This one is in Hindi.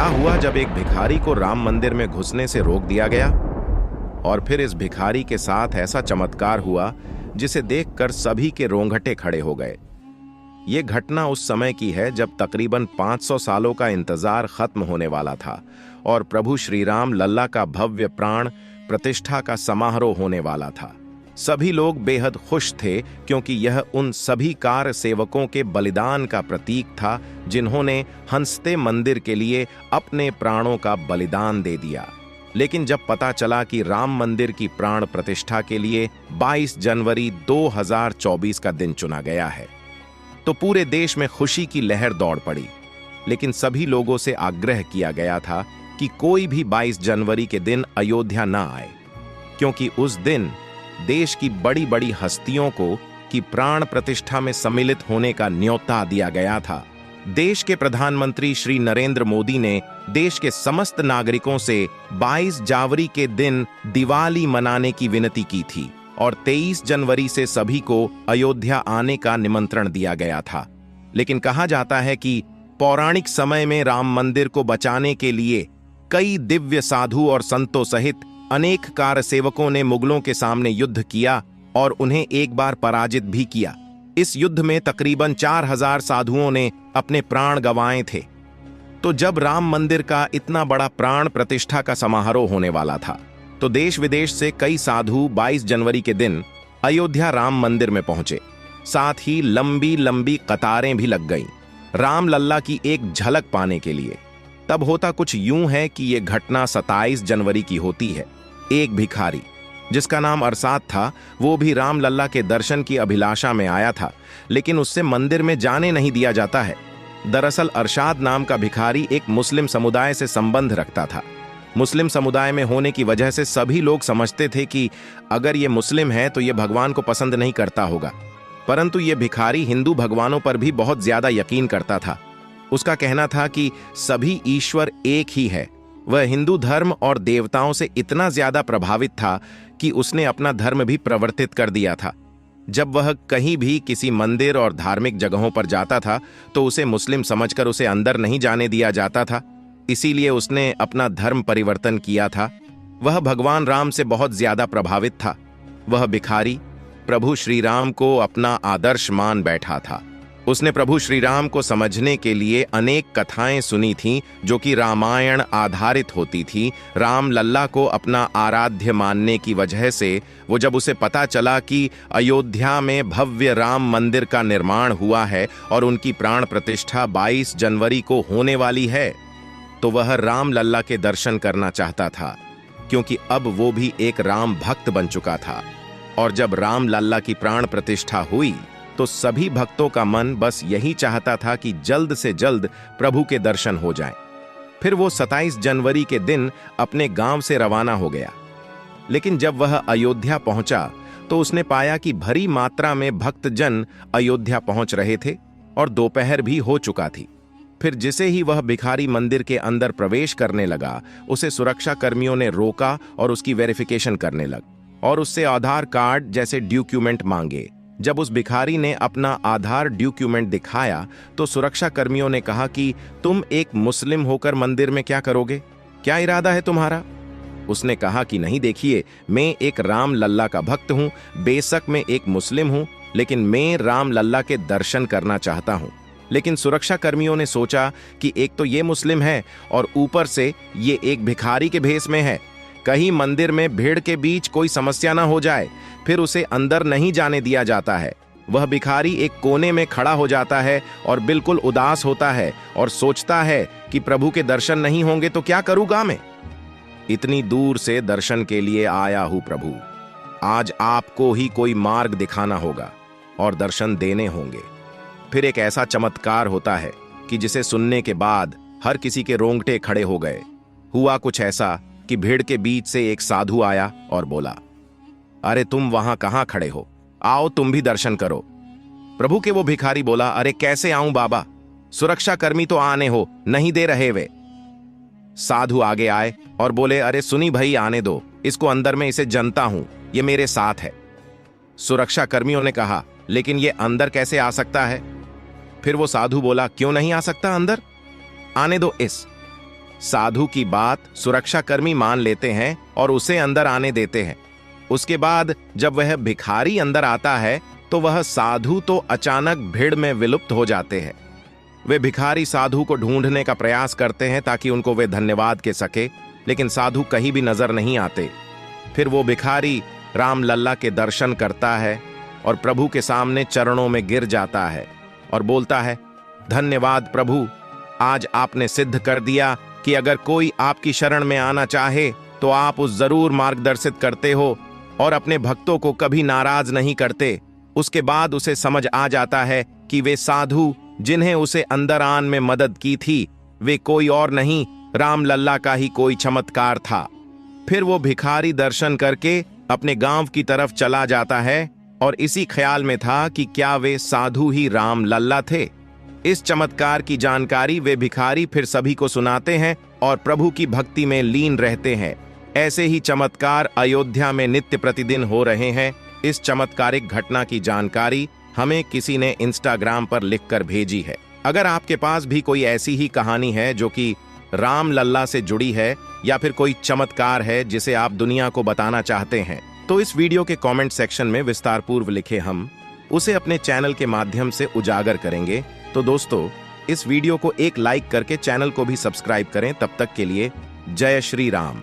क्या हुआ जब एक भिखारी को राम मंदिर में घुसने से रोक दिया गया और फिर इस भिखारी के साथ ऐसा चमत्कार हुआ जिसे देखकर सभी के रोंगटे खड़े हो गए। ये घटना उस समय की है जब तकरीबन 500 सालों का इंतजार खत्म होने वाला था और प्रभु श्री राम लल्ला का भव्य प्राण प्रतिष्ठा का समारोह होने वाला था। सभी लोग बेहद खुश थे क्योंकि यह उन सभी कार सेवकों के बलिदान का प्रतीक था जिन्होंने हंसते मंदिर के लिए अपने प्राणों का बलिदान दे दिया। लेकिन जब पता चला कि राम मंदिर की प्राण प्रतिष्ठा के लिए 22 जनवरी 2024 का दिन चुना गया है तो पूरे देश में खुशी की लहर दौड़ पड़ी। लेकिन सभी लोगों से आग्रह किया गया था कि कोई भी 22 जनवरी के दिन अयोध्या न आए, क्योंकि उस दिन देश की बड़ी बड़ी हस्तियों को की प्राण प्रतिष्ठा में सम्मिलित होने का न्योता दिया गया था। देश के प्रधानमंत्री श्री नरेंद्र मोदी ने देश के समस्त नागरिकों से 22 जनवरी के दिन दिवाली मनाने की विनती की थी और 23 जनवरी से सभी को अयोध्या आने का निमंत्रण दिया गया था। लेकिन कहा जाता है कि पौराणिक समय में राम मंदिर को बचाने के लिए कई दिव्य साधु और संतों सहित अनेक कारसेवकों ने मुगलों के सामने युद्ध किया और उन्हें एक बार पराजित भी किया। इस युद्ध में तकरीबन 4000 साधुओं ने अपने प्राण गंवाए थे। तो जब राम मंदिर का इतना बड़ा प्राण प्रतिष्ठा का समारोह होने वाला था तो देश विदेश से कई साधु 22 जनवरी के दिन अयोध्या राम मंदिर में पहुंचे। साथ ही लंबी लंबी कतारें भी लग गईं राम लल्ला की एक झलक पाने के लिए। तब होता कुछ यूं है कि यह घटना 27 जनवरी की होती है। एक भिखारी जिसका नाम अरसाद था, वो भी राम लल्ला के दर्शन की अभिलाषा में आया था, लेकिन उससे मंदिर में जाने नहीं दिया जाता है। दरअसल अरशाद नाम का भिखारी एक मुस्लिम समुदाय से संबंध रखता था। मुस्लिम समुदाय में होने की वजह से सभी लोग समझते थे कि अगर ये मुस्लिम है तो ये भगवान को पसंद नहीं करता होगा, परंतु ये भिखारी हिंदू भगवानों पर भी बहुत ज्यादा यकीन करता था। उसका कहना था कि सभी ईश्वर एक ही है। वह हिंदू धर्म और देवताओं से इतना ज्यादा प्रभावित था कि उसने अपना धर्म भी प्रवर्तित कर दिया था। जब वह कहीं भी किसी मंदिर और धार्मिक जगहों पर जाता था तो उसे मुस्लिम समझकर उसे अंदर नहीं जाने दिया जाता था। इसीलिए उसने अपना धर्म परिवर्तन किया था। वह भगवान राम से बहुत ज्यादा प्रभावित था। वह भिखारी प्रभु श्री राम को अपना आदर्श मान बैठा था। उसने प्रभु श्री राम को समझने के लिए अनेक कथाएं सुनी थीं जो कि रामायण आधारित होती थी। राम लल्ला को अपना आराध्य मानने की वजह से वो जब उसे पता चला कि अयोध्या में भव्य राम मंदिर का निर्माण हुआ है और उनकी प्राण प्रतिष्ठा 22 जनवरी को होने वाली है तो वह राम लल्ला के दर्शन करना चाहता था, क्योंकि अब वो भी एक राम भक्त बन चुका था। और जब राम लल्ला की प्राण प्रतिष्ठा हुई तो सभी भक्तों का मन बस यही चाहता था कि जल्द से जल्द प्रभु के दर्शन हो जाएं। फिर वो 27 जनवरी के दिन अपने गांव से रवाना हो गया। लेकिन जब वह अयोध्या पहुंचा तो उसने पाया कि भरी मात्रा में भक्तजन अयोध्या पहुंच रहे थे और दोपहर भी हो चुका थी। फिर जिसे ही वह भिखारी मंदिर के अंदर प्रवेश करने लगा, उसे सुरक्षा कर्मियों ने रोका और उसकी वेरिफिकेशन करने लग और उससे आधार कार्ड जैसे डॉक्यूमेंट मांगे। जब उस भिखारी ने अपना आधार डॉक्यूमेंट दिखाया तो सुरक्षा कर्मियों ने कहा कि तुम एक मुस्लिम होकर मंदिर में क्या करोगे, क्या इरादा है तुम्हारा? उसने कहा कि नहीं, देखिए, मैं एक राम लल्ला का भक्त हूं, बेशक मैं एक मुस्लिम हूं, लेकिन मैं राम लल्ला के दर्शन करना चाहता हूं। लेकिन सुरक्षा कर्मियों ने सोचा कि एक तो ये मुस्लिम है और ऊपर से ये एक भिखारी के भेष में है, कहीं मंदिर में भीड़ के बीच कोई समस्या ना हो जाए, फिर उसे अंदर नहीं जाने दिया जाता है। वह भिखारी एक कोने में खड़ा हो जाता है और बिल्कुल उदास होता है और सोचता है कि प्रभु के दर्शन नहीं होंगे तो क्या करूंगा मैं? इतनी दूर से दर्शन के लिए आया हूं प्रभु, आज आपको ही कोई मार्ग दिखाना होगा और दर्शन देने होंगे। फिर एक ऐसा चमत्कार होता है कि जिसे सुनने के बाद हर किसी के रोंगटे खड़े हो गए। हुआ कुछ ऐसा कि भीड़ के बीच से एक साधु आया और बोला, अरे तुम वहां कहां खड़े हो, आओ तुम भी दर्शन करो। प्रभु के वो भिखारी बोला, अरे कैसे आऊं बाबा, सुरक्षा कर्मी तो आने हो नहीं दे रहे वे। साधु आगे आए और बोले, अरे सुनी भाई, आने दो इसको अंदर, में इसे जनता हूं, ये मेरे साथ है। सुरक्षा कर्मियों ने कहा, लेकिन ये अंदर कैसे आ सकता है? फिर वो साधु बोला, क्यों नहीं आ सकता अंदर, आने दो इस। साधु की बात सुरक्षाकर्मी मान लेते हैं और उसे अंदर आने देते हैं। उसके बाद जब वह भिखारी अंदर आता है तो वह साधु तो अचानक भीड़ में विलुप्त हो जाते हैं। वे भिखारी साधु को ढूंढने का प्रयास करते हैं ताकि उनको वे धन्यवाद कह सके, लेकिन साधु कहीं भी नजर नहीं आते। फिर वो भिखारी राम लल्ला के दर्शन करता है और प्रभु के सामने चरणों में गिर जाता है और बोलता है, धन्यवाद प्रभु, आज आपने सिद्ध कर दिया कि अगर कोई आपकी शरण में आना चाहे तो आप उस जरूर मार्गदर्शित करते हो और अपने भक्तों को कभी नाराज नहीं करते। उसके बाद उसे समझ आ जाता है कि वे साधु जिन्हें उसे अंदर आने में मदद की थी वे कोई और नहीं, राम लल्ला का ही कोई चमत्कार था। फिर वो भिखारी दर्शन करके अपने गांव की तरफ चला जाता है और इसी ख्याल में था कि क्या वे साधु ही राम लल्ला थे। इस चमत्कार की जानकारी वे भिखारी फिर सभी को सुनाते हैं और प्रभु की भक्ति में लीन रहते हैं। ऐसे ही चमत्कार अयोध्या में नित्य प्रतिदिन हो रहे हैं। इस चमत्कारिक घटना की जानकारी हमें किसी ने इंस्टाग्राम पर लिखकर भेजी है। अगर आपके पास भी कोई ऐसी ही कहानी है जो कि राम लल्ला से जुड़ी है या फिर कोई चमत्कार है जिसे आप दुनिया को बताना चाहते हैं, तो इस वीडियो के कमेंट सेक्शन में विस्तार पूर्व लिखे, हम उसे अपने चैनल के माध्यम से उजागर करेंगे। तो दोस्तों, इस वीडियो को एक लाइक करके चैनल को भी सब्सक्राइब करें। तब तक के लिए जय श्री राम।